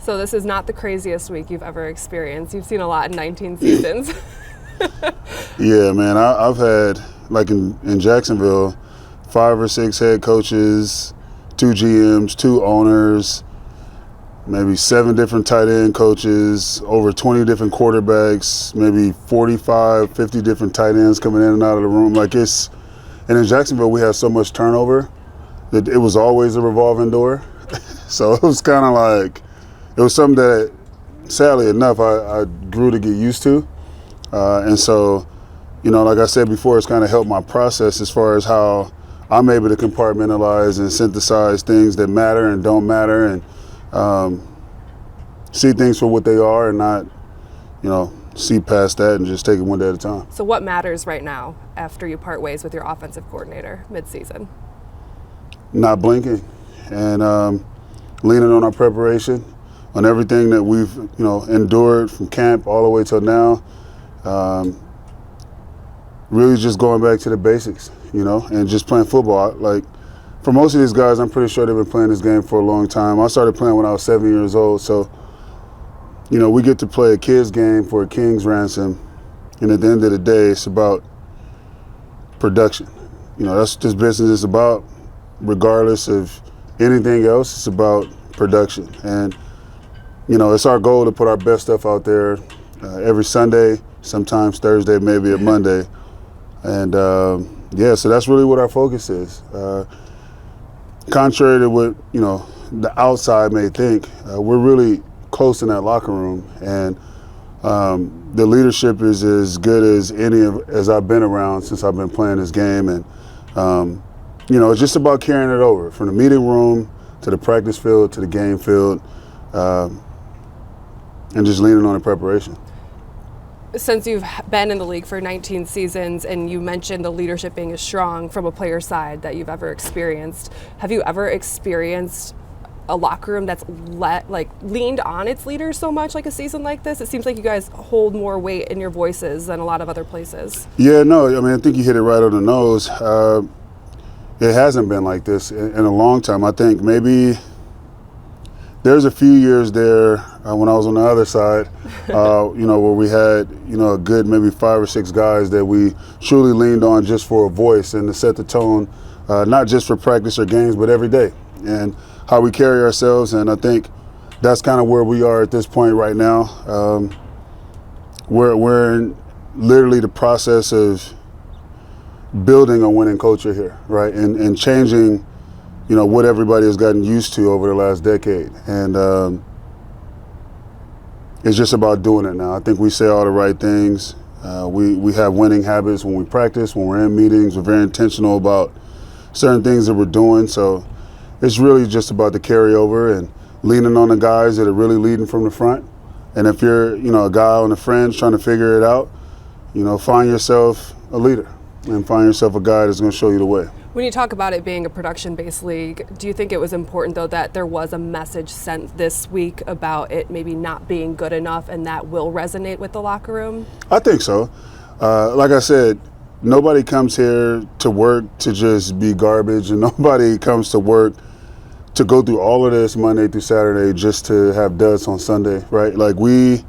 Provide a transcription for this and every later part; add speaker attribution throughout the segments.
Speaker 1: So this is not the craziest week you've ever experienced. You've seen a lot in 19 seasons.
Speaker 2: Yeah, man, I've had, like in Jacksonville, 5 or 6 head coaches, 2 GMs, 2 owners, maybe 7 different tight end coaches, over 20 different quarterbacks, maybe 45, 50 different tight ends coming in and out of the room. And in Jacksonville, we had so much turnover that it was always a revolving door. So it was kind of like, it was something that, sadly enough, I grew to get used to. And so, like I said before, it's kind of helped my process as far as how I'm able to compartmentalize and synthesize things that matter and don't matter, and see things for what they are and not, see past that and just take it one day at a time.
Speaker 1: So what matters right now after you part ways with your offensive coordinator mid-season?
Speaker 2: Not blinking and leaning on our preparation, on everything that we've, endured from camp all the way till now. Really just going back to the basics, and just playing football. Like, for most of these guys, I'm pretty sure they've been playing this game for a long time. I started playing when I was 7 years old, so, we get to play a kid's game for a king's ransom, and at the end of the day, it's about production. That's what this business is about. Regardless of anything else, it's about production. And, it's our goal to put our best stuff out there every Sunday, sometimes Thursday, maybe a Monday. And, so that's really what our focus is. Contrary to what, the outside may think, we're really close in that locker room. And the leadership is as good as as I've been around since I've been playing this game. And, it's just about carrying it over from the meeting room to the practice field to the game field, and just leaning on the preparation.
Speaker 1: Since you've been in the league for 19 seasons and you mentioned the leadership being as strong from a player side that you've ever experienced, have you ever experienced a locker room that's leaned on its leaders so much like a season like this? It seems like you guys hold more weight in your voices than a lot of other places.
Speaker 2: Yeah, no, I think you hit it right on the nose. It hasn't been like this in a long time. I think maybe there's a few years there when I was on the other side, where we had, a good maybe 5 or 6 guys that we truly leaned on just for a voice and to set the tone, not just for practice or games, but every day, and how we carry ourselves. And I think that's kind of where we are at this point right now. We're in literally the process of building a winning culture here, right, and changing, what everybody has gotten used to over the last decade. And it's just about doing it now. I think we say all the right things. We have winning habits when we practice, when we're in meetings. We're very intentional about certain things that we're doing. So it's really just about the carryover and leaning on the guys that are really leading from the front. And if you're, a guy on the fringe trying to figure it out, find yourself a leader and find yourself a guy that's going to show you the way.
Speaker 1: When you talk about it being a production-based league, do you think it was important, though, that there was a message sent this week about it maybe not being good enough, and that will resonate with the locker room?
Speaker 2: I think so. Like I said, nobody comes here to work to just be garbage, and nobody comes to work to go through all of this Monday through Saturday just to have duds on Sunday, right? Like, we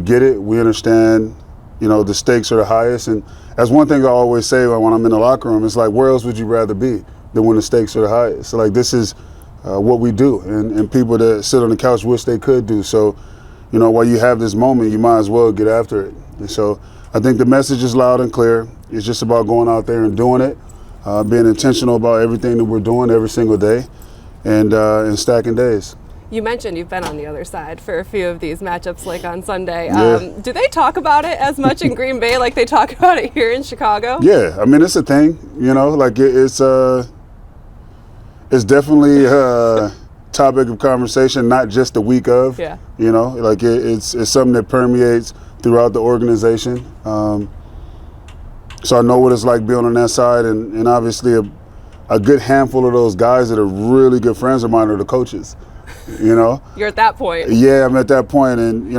Speaker 2: get it. We understand, the stakes are the highest. And that's one thing I always say when I'm in the locker room. It's like, where else would you rather be than when the stakes are the highest? So, like, this is what we do. And people that sit on the couch wish they could do. So, while you have this moment, you might as well get after it. And so I think the message is loud and clear. It's just about going out there and doing it, being intentional about everything that we're doing every single day, and stacking days.
Speaker 1: You mentioned you've been on the other side for a few of these matchups, like on Sunday.
Speaker 2: Yeah.
Speaker 1: Do they talk about it as much in Green Bay like they talk about it here in Chicago?
Speaker 2: Yeah, it's a thing. It's definitely a topic of conversation, not just the week of.
Speaker 1: Yeah.
Speaker 2: It's something that permeates throughout the organization. So I know what it's like being on that side, and obviously a good handful of those guys that are really good friends of mine are the coaches. You're
Speaker 1: at that point.
Speaker 2: Yeah, I'm at that point. And,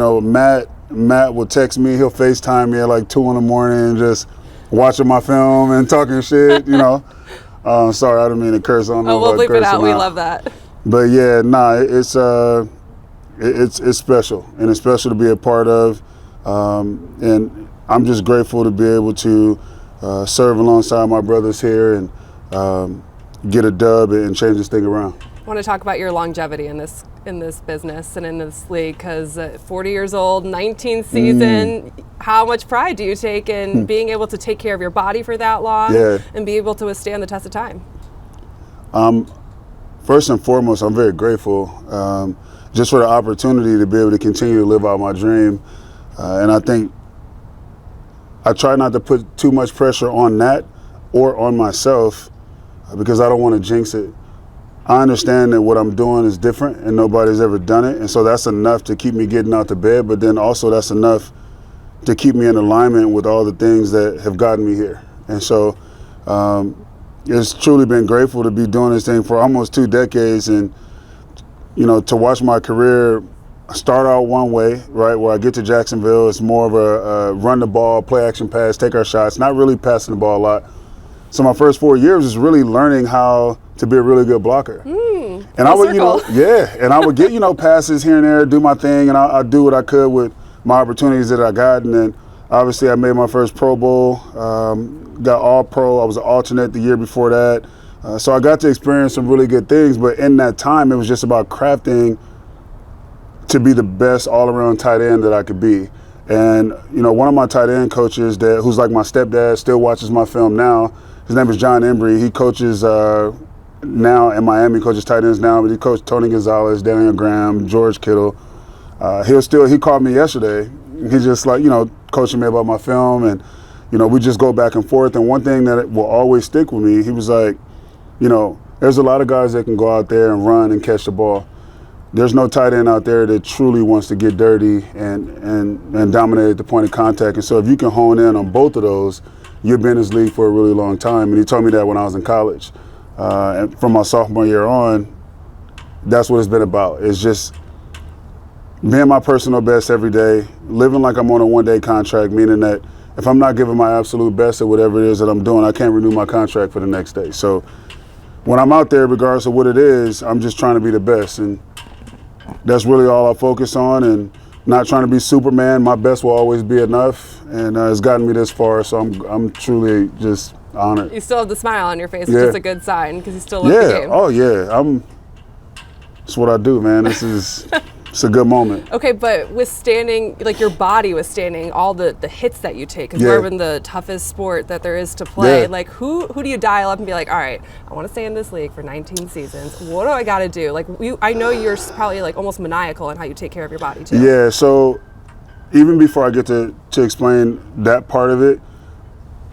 Speaker 2: Matt will text me. He'll FaceTime me at like 2 a.m. just watching my film and talking shit, Sorry, I didn't mean to curse. I don't know
Speaker 1: we'll bleep it out. We
Speaker 2: now.
Speaker 1: love that.
Speaker 2: But, yeah, it's it's special, and it's special to be a part of. And I'm just grateful to be able to serve alongside my brothers here and get a dub and change this thing around.
Speaker 1: I want to talk about your longevity in this business and in this league, because 40 years old, 19th season, how much pride do you take in being able to take care of your body for that long and be able to withstand the test of time?
Speaker 2: First and foremost, I'm very grateful just for the opportunity to be able to continue to live out my dream. And I think I try not to put too much pressure on that or on myself because I don't want to jinx it. I understand that what I'm doing is different and nobody's ever done it. And so that's enough to keep me getting out to bed. But then also that's enough to keep me in alignment with all the things that have gotten me here. And so it's truly been grateful to be doing this thing for almost 2 decades. And, you know, to watch my career start out one way, right, where I get to Jacksonville, it's more of a run the ball, play action pass, take our shots, not really passing the ball a lot. So my first 4 years is really learning how to be a really good blocker. And I would, and I would get, passes here and there, do my thing, and I do what I could with my opportunities that I got. And then obviously I made my first Pro Bowl, got all pro. I was an alternate the year before that. So I got to experience some really good things, but in that time, it was just about crafting to be the best all-around tight end that I could be. And, one of my tight end coaches who's like my stepdad, still watches my film now. His name is John Embry. He coaches now in Miami, coaches tight ends now, but he coached Tony Gonzalez, Daniel Graham, George Kittle. He called me yesterday. He's just like, coaching me about my film, and, we just go back and forth. And one thing that will always stick with me, he was like, there's a lot of guys that can go out there and run and catch the ball. There's no tight end out there that truly wants to get dirty and dominate at the point of contact. And so if you can hone in on both of those, you've been in this league for a really long time. And he told me that when I was in college. And from my sophomore year on, that's what it's been about. It's just being my personal best every day, living like I'm on a one-day contract, meaning that if I'm not giving my absolute best at whatever it is that I'm doing, I can't renew my contract for the next day. So when I'm out there, regardless of what it is, I'm just trying to be the best. And that's really all I focus on, and not trying to be Superman. My best will always be enough, and it's gotten me this far, so I'm truly just honored.
Speaker 1: You still have the smile on your face, which is a good sign, because you still love the game.
Speaker 2: Oh yeah, it's what I do, man. It's a good moment.
Speaker 1: Okay, but withstanding, like your body withstanding all the hits that you take, because we're in the toughest sport that there is to play. Like who do you dial up and be like, all right, I want to stay in this league for 19 seasons. What do I got to do? Like I know you're probably like almost maniacal in how you take care of your body too.
Speaker 2: Yeah. So even before I get to explain that part of it,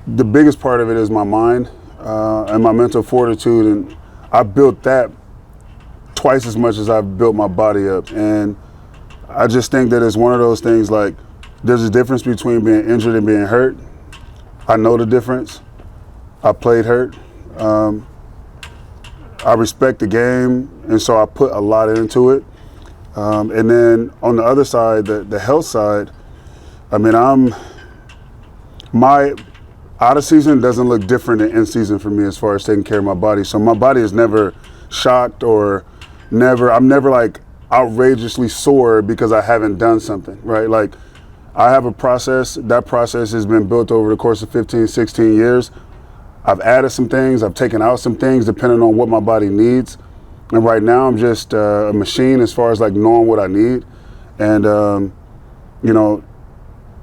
Speaker 2: the biggest part of it is my mind and my mental fortitude, and I built that twice as much as I've built my body up. And I just think that it's one of those things, like there's a difference between being injured and being hurt. I know the difference. I played hurt. I respect the game, and so I put a lot into it. And then on the other side, the health side, I mean, my out of season doesn't look different than in season for me as far as taking care of my body. So my body is never shocked or I'm never like outrageously sore because I haven't done something, right? Like I have a process. That process has been built over the course of 15, 16 years. I've added some things. I've taken out some things depending on what my body needs. And right now I'm just a machine as far as like knowing what I need. And,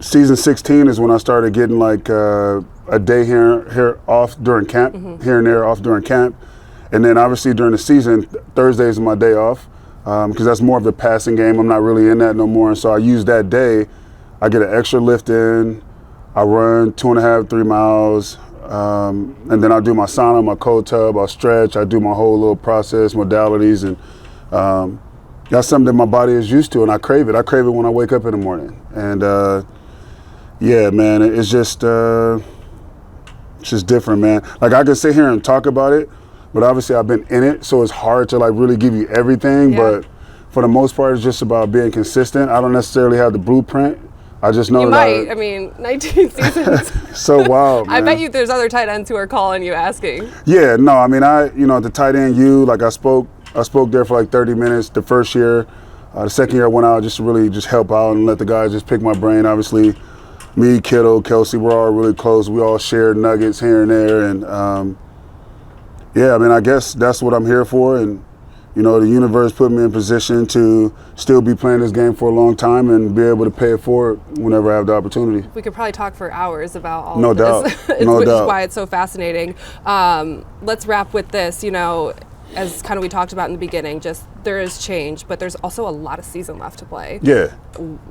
Speaker 2: season 16 is when I started getting like a day here off during camp, here and there off during camp. And then obviously during the season, Thursdays is my day off because that's more of the passing game. I'm not really in that no more. And so I use that day. I get an extra lift in. I run 2.5, 3 miles. And then I do my sauna, my cold tub. I'll stretch. I do my whole little process, modalities. And that's something that my body is used to. And I crave it. I crave it when I wake up in the morning. And yeah, man, it's just different, man. Like I can sit here and talk about it, but obviously I've been in it, so it's hard to like really give you everything. But for the most part, it's just about being consistent. I don't necessarily have the blueprint. I just know
Speaker 1: you might. I mean, 19 seasons.
Speaker 2: So wild, man.
Speaker 1: I bet you there's other tight ends who are calling you asking.
Speaker 2: Yeah, no, I mean, at the tight end, like I spoke there for like 30 minutes the first year. The second year I went out just to really just help out and let the guys just pick my brain. Obviously, me, Kittle, Kelsey, we're all really close. We all shared nuggets here and there. And, yeah, I mean, I guess that's what I'm here for. And, you know, the universe put me in position to still be playing this game for a long time and be able to pay it forward whenever I have the opportunity.
Speaker 1: We could probably talk for hours about all
Speaker 2: No
Speaker 1: of this.
Speaker 2: doubt. No
Speaker 1: which
Speaker 2: doubt.
Speaker 1: is why it's so fascinating. Let's wrap with this. You know, as kind of we talked about in the beginning, just there is change, but there's also a lot of season left to play.
Speaker 2: Yeah.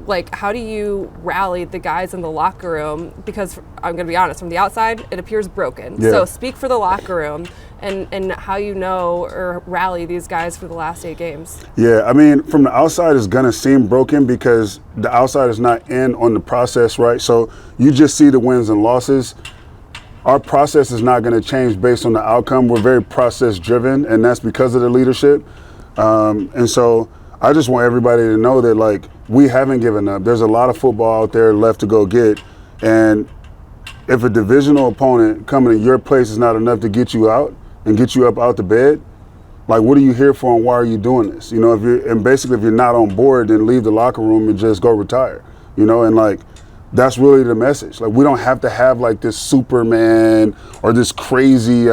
Speaker 1: Like, how do you rally the guys in the locker room? Because I'm going to be honest, from the outside, it appears broken.
Speaker 2: Yeah.
Speaker 1: So speak for the locker room and how you know or rally these guys for the last 8 games.
Speaker 2: Yeah, I mean, from the outside, it's going to seem broken because the outside is not in on the process, right? So you just see the wins and losses. Our process is not going to change based on the outcome. We're very process driven, and that's because of the leadership. And so I just want everybody to know that, like, we haven't given up. There's a lot of football out there left to go get. And if a divisional opponent coming to your place is not enough to get you out and get you up out the bed, like, what are you here for and why are you doing this? You know, if you're not on board, then leave the locker room and just go retire, you know, and like, that's really the message. Like, we don't have to have like this Superman or this crazy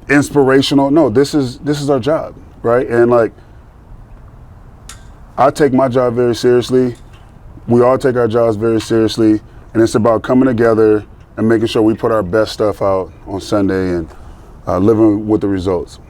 Speaker 2: inspirational. No, this is our job, right? And like, I take my job very seriously. We all take our jobs very seriously, and it's about coming together and making sure we put our best stuff out on Sunday and living with the results.